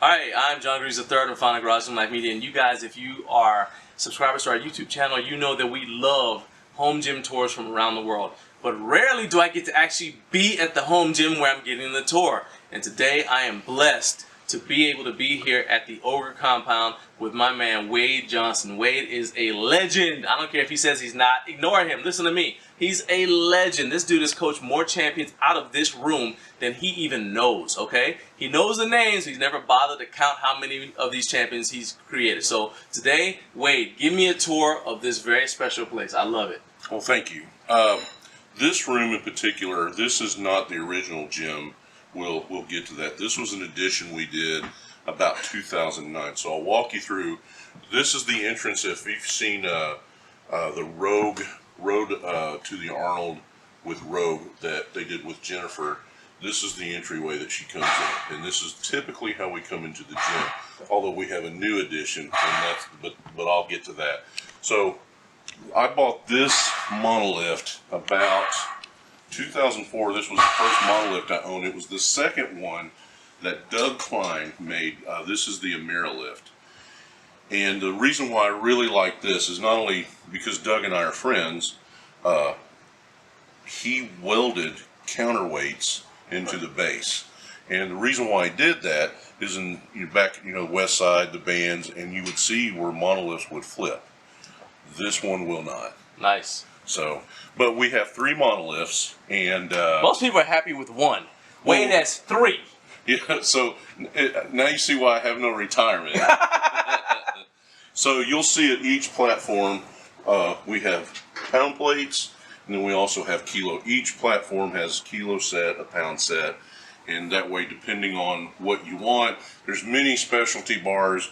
Hi, I'm John Greaves III of Founding Garage Gym Life Media, and you guys, if you are subscribers to our YouTube channel, you know that we love home gym tours from around the world. But rarely do I get to actually be at the home gym where I'm getting the tour. And today I am blessed to be able to be here at the Ogre Compound with my man Wade Johnson. Wade is a legend. I don't care if he says he's not. Ignore him. Listen to me. He's a legend. This dude has coached more champions out of this room than he even knows, okay? He knows the names. He's never bothered to count how many of these champions he's created. So today, Wade, give me a tour of this very special place. I love it. Well, thank you. This room in particular, this is not the original gym. We'll get to that. This was an addition we did about 2009. So I'll walk you through. This is the entrance. If you've seen the Road to the Arnold with Rogue that they did with Jennifer, this is the entryway that she comes in, and this is typically how we come into the gym. Although we have a new addition, and but I'll get to that. So I bought this monolift about 2004. This was the first monolift I owned. It was the second one that Doug Klein made. This is the Amerilift. And the reason why I really like this is not only because Doug and I are friends, he welded counterweights into the base. And the reason why I did that is in back, west side, the bands, and you would see where monoliths would flip. This one will not. Nice. So, but we have 3 monoliths, and most people are happy with one. Wade has 3. Yeah. So now you see why I have no retirement. So you'll see at each platform we have pound plates, and then we also have kilo. Each platform has a kilo set, a pound set, and that way, depending on what you want, there's many specialty bars.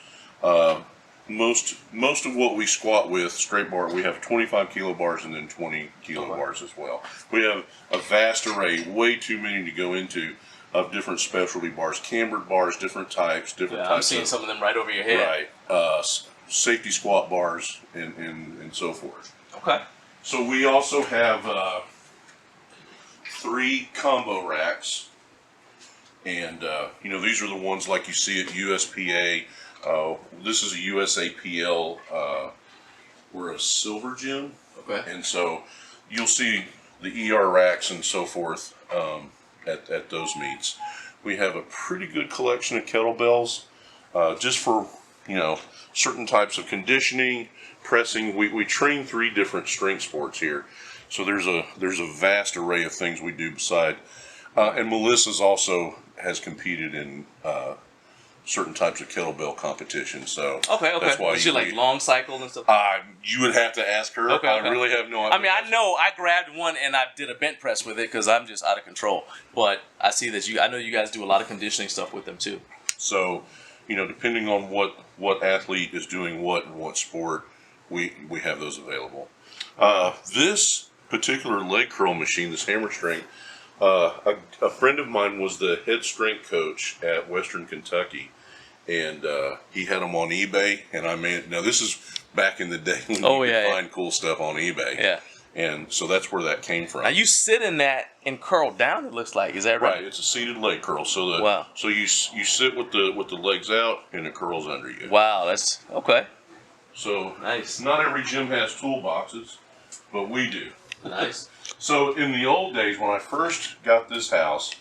Most of what we squat with, straight bar, we have 25 kilo bars and then 20 kilo bars as well. We have a vast array, way too many to go into, of different specialty bars, cambered bars, different types, types. I'm seeing some of them right over your head. Right. Safety squat bars and so forth. Okay. So we also have 3 combo racks, and these are the ones like you see at USPA. This is a USAPL. We're a silver gym, okay, and so you'll see the ER racks and so forth at those meets. We have a pretty good collection of kettlebells, just for certain types of conditioning, pressing. We train 3 different strength sports here, so there's a vast array of things we do beside. And Melissa's also has competed in certain types of kettlebell competitions. So okay. That's why is she like long cycle and stuff? You would have to ask her. Okay. I really have no idea. I mean, I know I grabbed one and I did a bench press with it because I'm just out of control. But I see that I know you guys do a lot of conditioning stuff with them too. So, depending on what athlete is doing what in what sport, we have those available. This particular leg curl machine, this hammer strength, a friend of mine was the head strength coach at Western Kentucky, and he had them on eBay. And now this is back in the day when you could find cool stuff on eBay. Yeah. And so that's where that came from. Now you sit in that and curl down. It looks like, is that right? Right. It's a seated leg curl. So wow. So you sit with the legs out and it curls under you. Wow, that's okay. So nice. Not every gym has toolboxes, but we do. Nice. So in the old days, when I first got this house,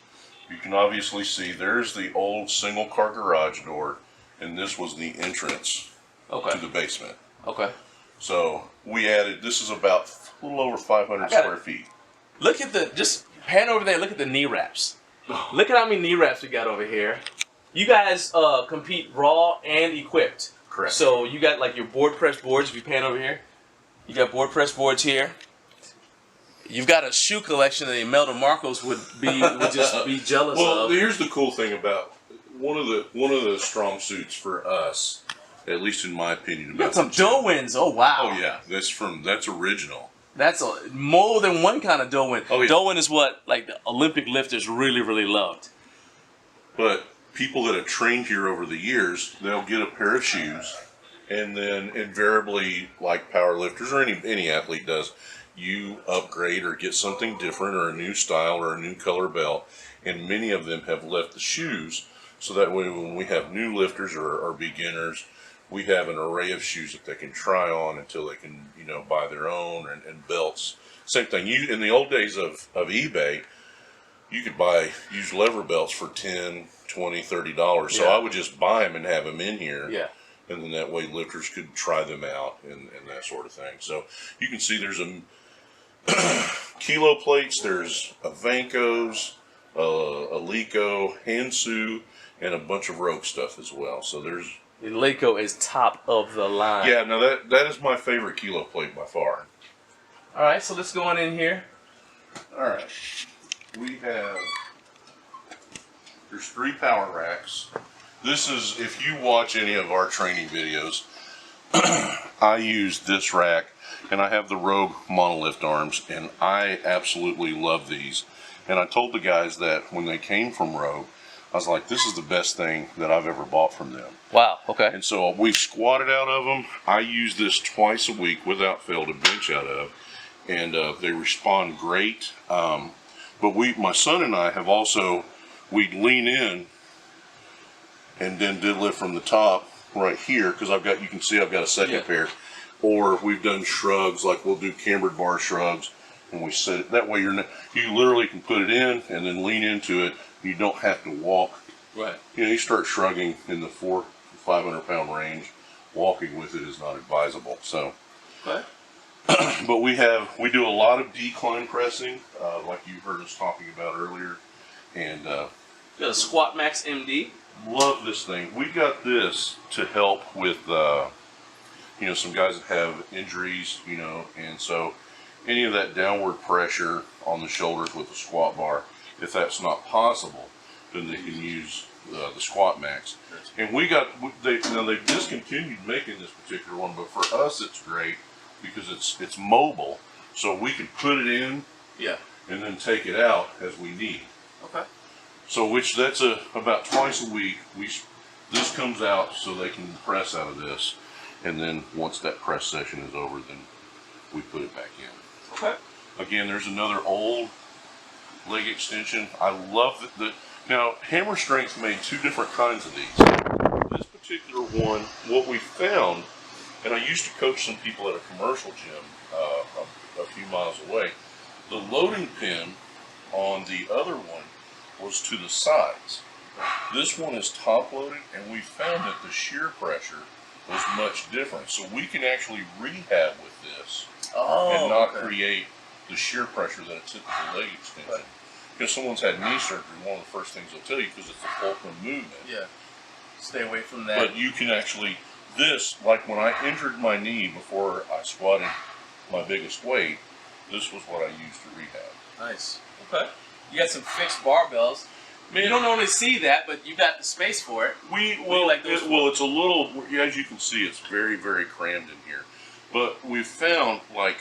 you can obviously see there's the old single car garage door, and this was the entrance to the basement. Okay. So we added, this is about a little over 500 square feet. Look at just pan over there, look at the knee wraps. Look at how many knee wraps we got over here. You guys compete raw and equipped. Correct. So you got like your board press boards, if you pan over here. You got board press boards here. You've got a shoe collection that Imelda Marcos would just be jealous of. Well, here's the cool thing about one of the strong suits for us, at least in my opinion. You got some Dowins. Oh wow. Oh yeah, that's original. That's more than one kind of Dowin. Oh, yeah. Dowin is what like the Olympic lifters really loved. But people that have trained here over the years, they'll get a pair of shoes, and then invariably, like powerlifters or any athlete does, you upgrade or get something different or a new style or a new color belt, and many of them have left the shoes So that way when we have new lifters or beginners, we have an array of shoes that they can try on until they can, you know, buy their own, and belts. Same thing. You in the old days of eBay, you could buy used lever belts for $10, $20, $30. So I would just buy them and have them in here. Yeah. And then that way lifters could try them out and that sort of thing. So you can see there's a kilo plates, there's a Vankos, a Alico, Hansu, and a bunch of Rogue stuff as well. So there's... The Alico is top of the line. Yeah, no, that is my favorite kilo plate by far. All right, so let's go on in here. All right. We have... There's 3 power racks. This is, if you watch any of our training videos, I use this rack, and I have the Rogue monolift arms, and I absolutely love these. And I told the guys that when they came from Rogue, I was like, this is the best thing that I've ever bought from them. Wow, okay. And so we squatted out of them. I use this twice a week without fail to bench out of, and they respond great. But my son and I have also, we'd lean in and then deadlift from the top right here, because you can see I've got a second pair. Or we've done shrugs, like we'll do cambered bar shrugs, and we set it that way. You literally can put it in and then lean into it. You don't have to walk. Right. You know, you start shrugging in the 400 to 500 pound range. Walking with it is not advisable. So, okay. But we do a lot of decline pressing, like you heard us talking about earlier, and you got a Squat Max MD. Love this thing. We got this to help with, you know, some guys that have injuries, you know, and so any of that downward pressure on the shoulders with the squat bar, if that's not possible, then they can use the Squat Max. And they've discontinued making this particular one, but for us it's great because it's mobile, so we can put it in, and then take it out as we need. Okay. So that's about twice a week. This comes out so they can press out of this, and then once that press session is over, then we put it back in. Okay. Again, there's another old leg extension. I love that. Now, Hammer Strength made 2 different kinds of these. This particular one, what we found, and I used to coach some people at a commercial gym a few miles away, the loading pin on the other one was to the sides. This one is top loaded, and we found that the shear pressure was much different. So we can actually rehab with this and not create the shear pressure that a typical leg extension. Right. Because someone's had knee surgery, one of the first things they'll tell you, because it's a fulcrum movement. Yeah. Stay away from that. But you can actually, like when I injured my knee before I squatted my biggest weight, this was what I used to rehab. Nice. Okay. You got some fixed barbells. Man, you don't normally see that, but you got the space for it. It's a little, as you can see, it's very, very crammed in here. But we've found, like,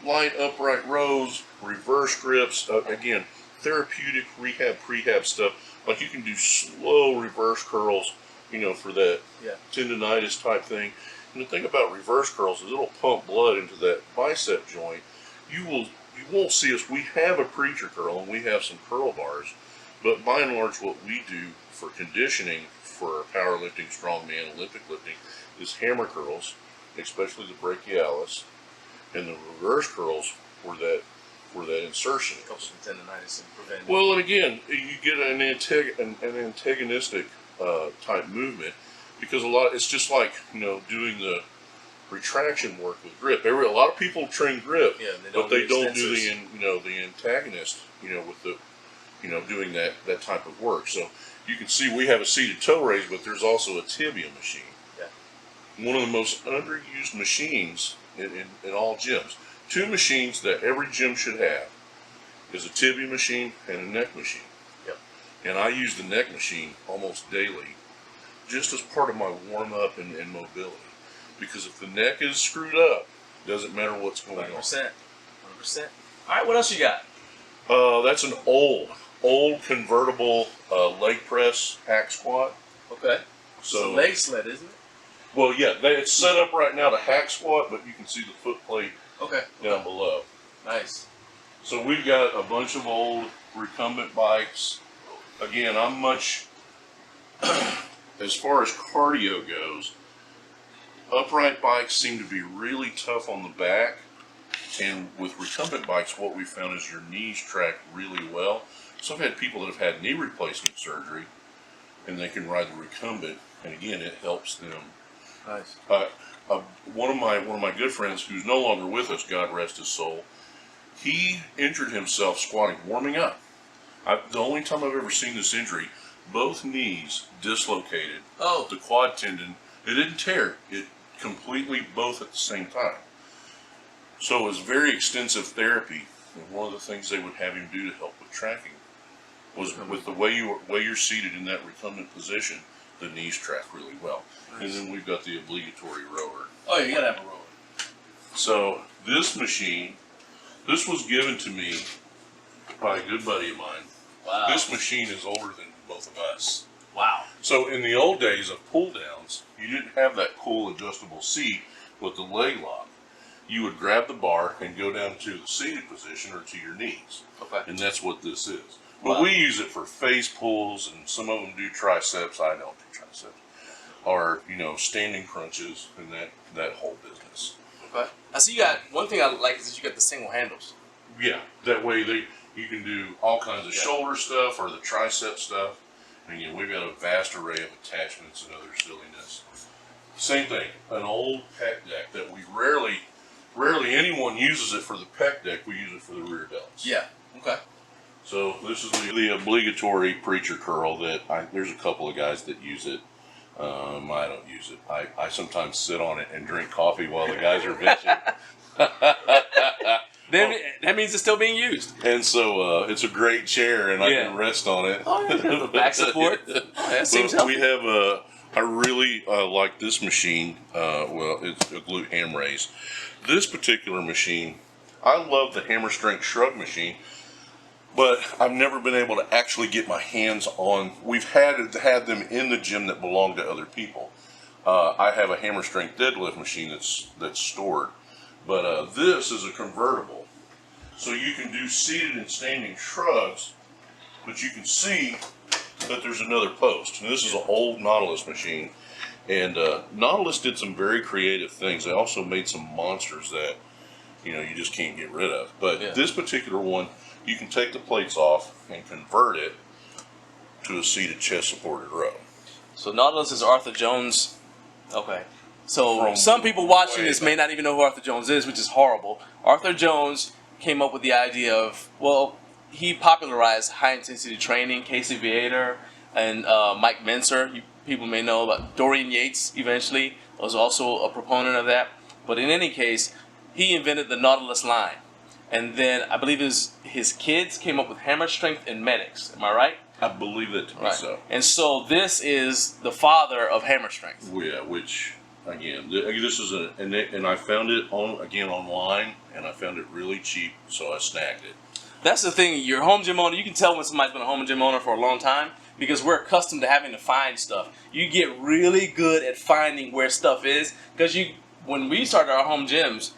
light upright rows, reverse grips, again, therapeutic rehab, prehab stuff. Like you can do slow reverse curls, you know, for that tendonitis type thing. And the thing about reverse curls is it'll pump blood into that bicep joint. You won't see us. We have a preacher curl and we have some curl bars, but by and large, what we do for conditioning for powerlifting, strongman, Olympic lifting is hammer curls, especially the brachialis, and the reverse curls where that insertion is. Helps with tendonitis and prevent. Well, and again, you get an antagonistic type movement because it's just like, you know, doing the retraction work with grip. A lot of people train grip, but they don't do the antagonist, you know, with the, you know, doing that type of work. So you can see we have a seated toe raise, but there's also a tibia machine. Yeah. One of the most underused machines in all gyms. 2 machines that every gym should have is a tibia machine and a neck machine. Yep. And I use the neck machine almost daily, just as part of my warm up and mobility. Because if the neck is screwed up, it doesn't matter what's going 100%. 100%. All right, what else you got? That's an old convertible leg press hack squat. Okay. So it's a leg sled, isn't it? Well, yeah, it's set up right now to hack squat, but you can see the foot plate down below. Nice. So we've got a bunch of old recumbent bikes. Again, I'm much as far as cardio goes, upright bikes seem to be really tough on the back, and with recumbent bikes, what we found is your knees track really well. So I've had people that have had knee replacement surgery, and they can ride the recumbent, and again, it helps them. Nice. One of my good friends, who's no longer with us, God rest his soul, he injured himself squatting, warming up. The only time I've ever seen this injury, both knees dislocated. Oh. The quad tendon, it didn't tear. It completely both at the same time. So it was very extensive therapy. And one of the things they would have him do to help with tracking was with the way you're seated in that recumbent position, the knees track really well. Nice. And then we've got the obligatory rower. Oh, yeah, you gotta have a rower. So this machine, this was given to me by a good buddy of mine. Wow. This machine is older than both of us. Wow. So in the old days of pull downs, you didn't have that cool adjustable seat with the leg lock. You would grab the bar and go down to the seated position or to your knees. Okay. And that's what this is. But Wow. we use it for face pulls, and some of them do triceps. I don't do triceps. Or, standing crunches and that whole business. Okay. I see you got, one thing I like is that you got the single handles. Yeah, that way you can do all kinds of shoulder stuff or the tricep stuff. And again, we've got a vast array of attachments and other silliness. Same thing, an old pec deck that we rarely anyone uses it for the pec deck. We use it for the rear delts. Yeah. Okay. So this is the obligatory preacher curl that there's a couple of guys that use it. I don't use it. I sometimes sit on it and drink coffee while the guys are benching. Then that means it's still being used. And so it's a great chair, and I can rest on it. Oh, yeah. Back support. Oh, that seems healthy. We have I really like this machine. Well, it's a glute ham raise. This particular machine, I love the hammer strength shrug machine, but I've never been able to actually get my hands on. We've had them in the gym that belong to other people. I have a hammer strength deadlift machine that's stored, but this is a convertible, so you can do seated and standing shrugs, but you can see that there's another post. And this is an old Nautilus machine, and Nautilus did some very creative things. They also made some monsters that you just can't get rid of. But this particular one, you can take the plates off and convert it to a seated chest supported row. So Nautilus is Arthur Jones. Okay. So some people watching this may not even know who Arthur Jones is, which is horrible. Arthur Jones came up with the idea of, he popularized high-intensity training. Casey Viator and Mike Menser, people may know about. Dorian Yates eventually was also a proponent of that. But in any case, he invented the Nautilus line. And then I believe his kids came up with Hammer Strength and Medics. Am I right? I believe that to be so. And so this is the father of Hammer Strength. Yeah, which, again, this is and I found it online, and I found it really cheap, so I snagged it. That's the thing. You're a home gym owner. You can tell when somebody's been a home gym owner for a long time because we're accustomed to having to find stuff. You get really good at finding where stuff is because when we started our home gyms,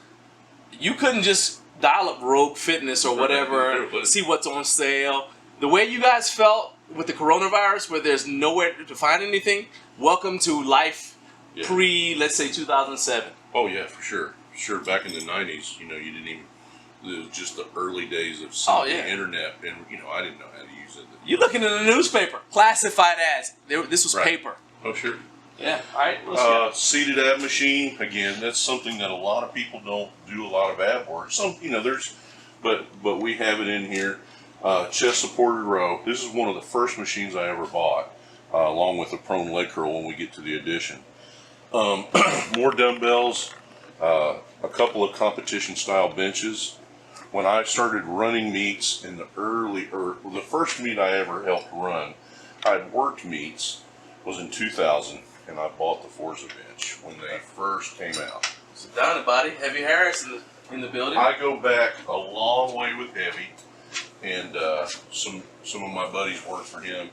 you couldn't just dial up Rogue Fitness or whatever, see what's on sale. The way you guys felt with the coronavirus, where there's nowhere to find anything, welcome to life let's say, 2007. Oh, yeah, for sure. Sure, back in the 90s, you didn't even... It was just the early days of the internet, and I didn't know how to use it. You're looking at a newspaper, classified ads. This was paper. Oh, sure. Yeah. All right. Seated ab machine. Again, that's something that a lot of people don't do a lot of ab work. But we have it in here. Chest supported row. This is one of the first machines I ever bought, along with a prone leg curl when we get to the addition. More dumbbells. A couple of competition style benches. When I started running meets in the first meet I ever helped run, I'd worked meets, was in 2000, and I bought the Forza bench when they first came out. Sit down, everybody. Heavy Harris in the building. I go back a long way with Heavy, and some of my buddies worked for him,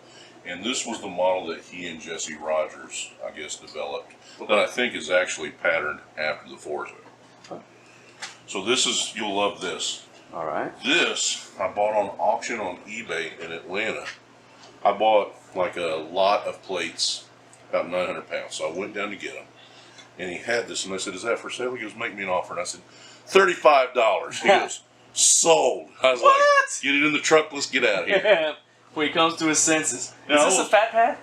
and this was the model that he and Jesse Rogers, I guess, developed, that I think is actually patterned after the Forza. So you'll love this. All right. This I bought on auction on eBay in Atlanta. I bought like a lot of plates, about 900 pounds. So I went down to get them, and he had this, and I said, "Is that for sale?" He goes, "Make me an offer." And I said, $35. He goes, "Sold." I was What? like, "Get it in the truck. Let's get out of here." Yeah. When he comes to his senses. No. Is this a fat pad?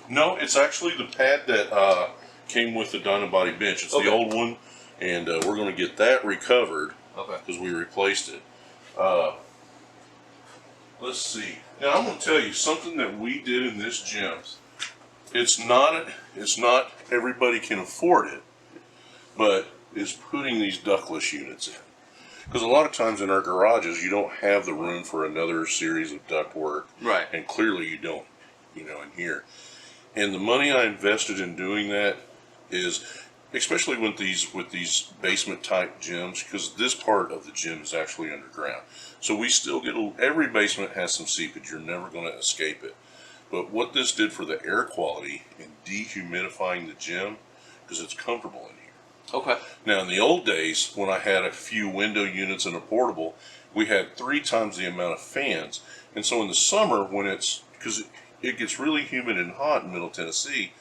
No, it's actually the pad that came with the Dynabody bench. It's Okay. the old one, and we're going to get that recovered. Okay. Because we replaced it. Let's see. Now I'm going to tell you something that we did in this gym. It's not everybody can afford it, but is putting these ductless units in. Because a lot of times in our garages you don't have the room for another series of ductwork. Right. And clearly you don't, in here. And the money I invested in doing that is, especially with these basement type gyms, because this part of the gym is actually underground. So we still get, every basement has some seepage. You're never going to escape it. But what this did for the air quality and dehumidifying the gym, because it's comfortable in here. Okay. Now in the old days, when I had a few window units and a portable, we had 3 times the amount of fans. And so in the summer, when because it gets really humid and hot in Middle Tennessee,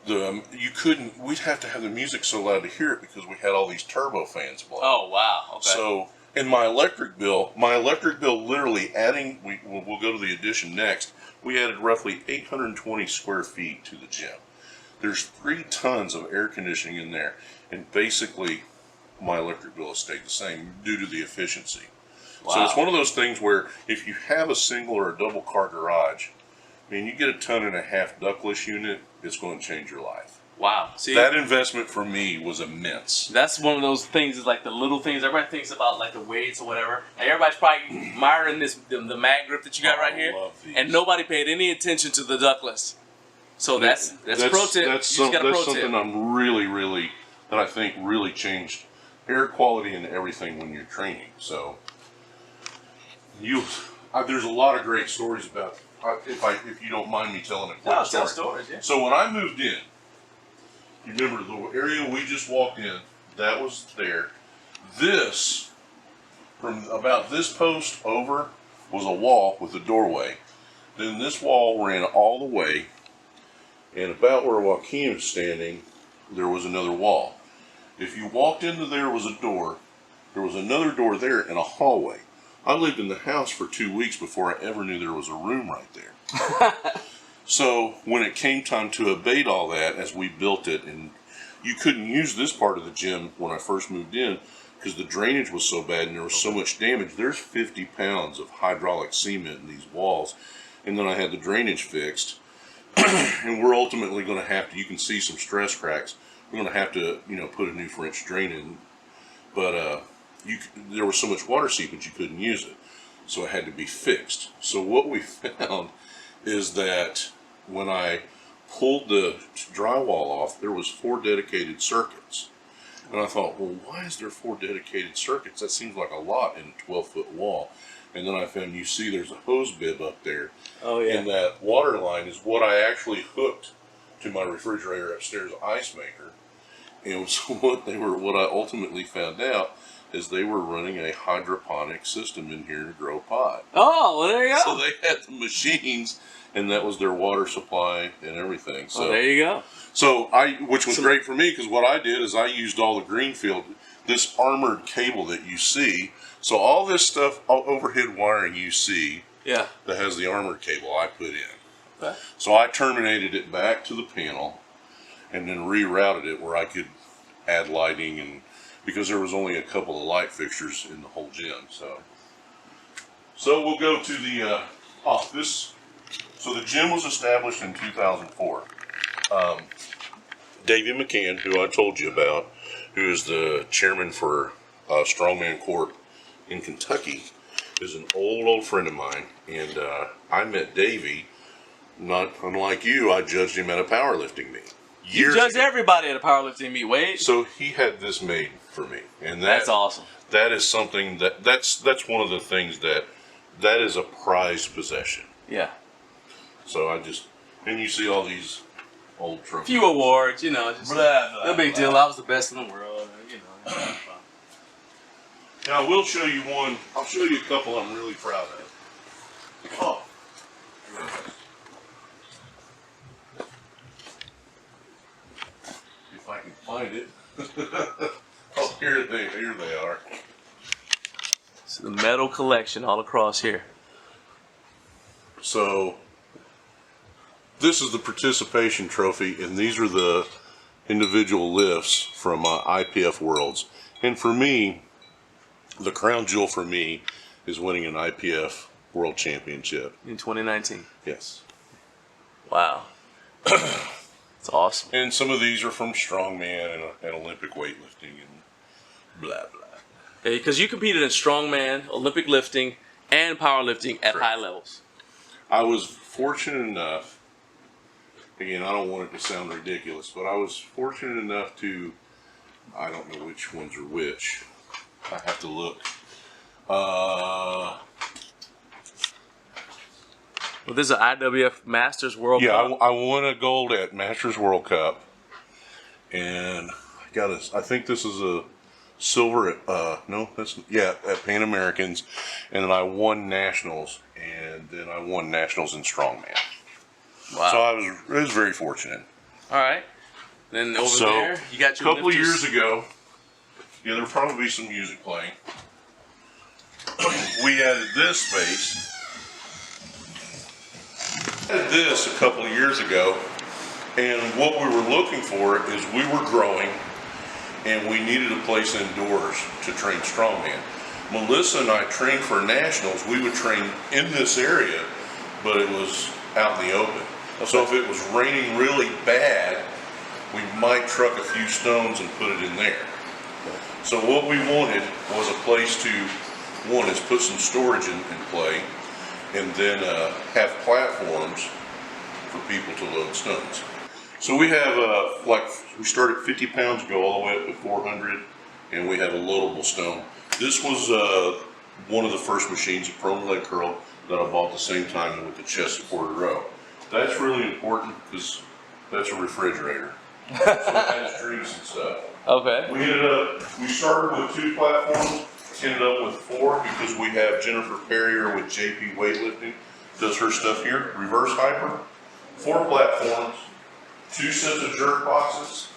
we'd have to have the music so loud to hear it because we had all these turbo fans blowing. Oh wow. Okay. So in my electric bill literally adding, we'll go to the addition next, we added roughly 820 square feet to the gym. There's 3 tons of air conditioning in there, and basically my electric bill has stayed the same due to the efficiency. Wow. So it's one of those things where if you have a single or a double car garage, I mean, you get a 1.5 ton ductless unit, it's going to change your life. Wow. See, that investment for me was immense. That's one of those things, is like the little things. Everybody thinks about like the weights or whatever. And everybody's probably admiring the mag grip that you got right here. Love these. And nobody paid any attention to the ductless. So that's pro tip. That's something I'm really, that I think really changed air quality and everything when you're training. So there's a lot of great stories about, if you don't mind me telling a quick story. Tell stories, yeah. So when I moved in, you remember the area we just walked in, that was there. This, from about this post over, was a wall with a doorway. Then this wall ran all the way, and about where Joaquin was standing, there was another wall. If you walked into there was a door, there was another door there, and a hallway. I lived in the house for 2 weeks before I ever knew there was a room right there. So when it came time to abate all that, as we built it, and you couldn't use this part of the gym when I first moved in because the drainage was so bad and there was so much damage. There's 50 pounds of hydraulic cement in these walls, and then I had the drainage fixed. And we're ultimately going to have to, you can see some stress cracks, we're going to have to, put a new French drain in. But there was so much water seepage you couldn't use it, so it had to be fixed. So what we found is that when I pulled the drywall off, there was 4 dedicated circuits. And I thought, well, why is there 4 dedicated circuits? That seems like a lot in a 12-foot wall. And then I found, there's a hose bib up there. Oh, yeah. And that water line is what I actually hooked to my refrigerator upstairs ice maker. And so what I ultimately found out is they were running a hydroponic system in here to grow pot. Oh, well, there you go. So they had the machines, and that was their water supply and everything. So there you go. So which was great for me, because what I did is I used all the greenfield, this armored cable that you see. So all this stuff, all overhead wiring you see, that has the armored cable, I put in. Okay. So I terminated it back to the panel, and then rerouted it where I could add lighting, and because there was only a couple of light fixtures in the whole gym. So we'll go to the So the gym was established in 2004. Davey McCann, who I told you about, who is the chairman for Strongman Corp in Kentucky, is an old friend of mine, and I met Davey. Not unlike you, I judged him at a powerlifting meet. You judge everybody at a powerlifting meet, Wade. So he had this made for me, and that's awesome. That is something that's one of the things that is a prized possession. Yeah. So and you see all these old trophies. Few awards, just no big deal. I was the best in the world, Now I will show you one. I'll show you a couple I'm really proud of. Oh. find it. Oh, here they are. It's the medal collection all across here. So this is the participation trophy, and these are the individual lifts from IPF Worlds. And for me, the crown jewel for me is winning an IPF World Championship. In 2019. Yes. Wow. It's awesome. And some of these are from Strongman and Olympic weightlifting and blah, blah. Because you competed in strongman, Olympic lifting, and powerlifting at high levels. I was fortunate enough, again, I don't want it to sound ridiculous, but I was fortunate enough to, I don't know which ones are which. I have to look. Well, this is an IWF Masters World Cup. Yeah, I won a gold at Masters World Cup, and I think this is a silver at at Pan Americans, and then I won nationals, and then I won nationals in strongman. Wow. So I was very fortunate. All right. Then over there, you got your a couple lifters. years ago. Yeah, there'll probably be some music playing. We added this space. Added this a couple of years ago, and what we were looking for is we were growing, and we needed a place indoors to train strongman. Melissa and I trained for nationals. We would train in this area, but it was out in the open. Okay. So if it was raining really bad, we might truck a few stones and put it in there. Okay. So what we wanted was a place to, one is put some storage in play, and then have platforms for people to load stones. So we have, we started 50 pounds ago all the way up to 400, and we have a loadable stone. This was one of the first machines, a prone leg curl, that I bought the same time with the chest supported row. That's really important because that's a refrigerator. So it has drinks and stuff. Okay. We started with 2 platforms, ended up with 4 because we have Jennifer Perrier with JP Weightlifting, does her stuff here, reverse hyper. 4 platforms, 2 sets of jerk boxes,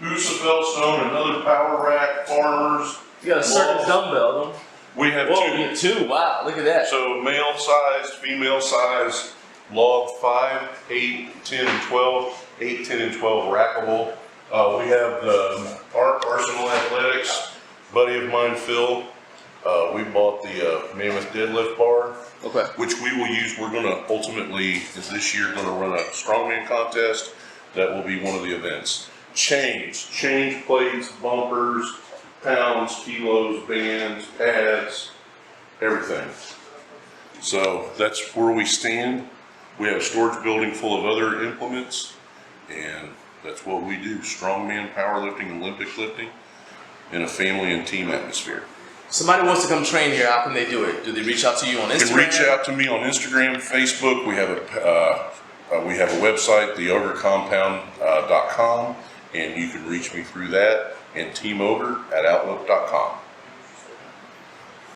Usabel stone, another power rack, farmers. You got a certain dumbbell, don't you? We have Whoa, 2. you have 2. Wow, look at that. So male size, female size, log 5, 8, 10, and 12, 8, 10, and 12 rackable. We have the Arsenal Athletics, buddy of mine, Phil. We bought the Mammoth deadlift bar, okay, which we will use. We're going to ultimately, this year, going to run a strongman contest. That will be one of the events. Change plates, bumpers, pounds, kilos, bands, pads, everything. So that's where we stand. We have a storage building full of other implements, and that's what we do. Strongman, powerlifting, Olympic lifting, in a family and team atmosphere. Somebody wants to come train here, how can they do it? Do they reach out to you on Instagram? You can reach out to me on Instagram, Facebook. We have a website, the ogrecompound.com, and you can reach me through that, and teamogre@outlook.com.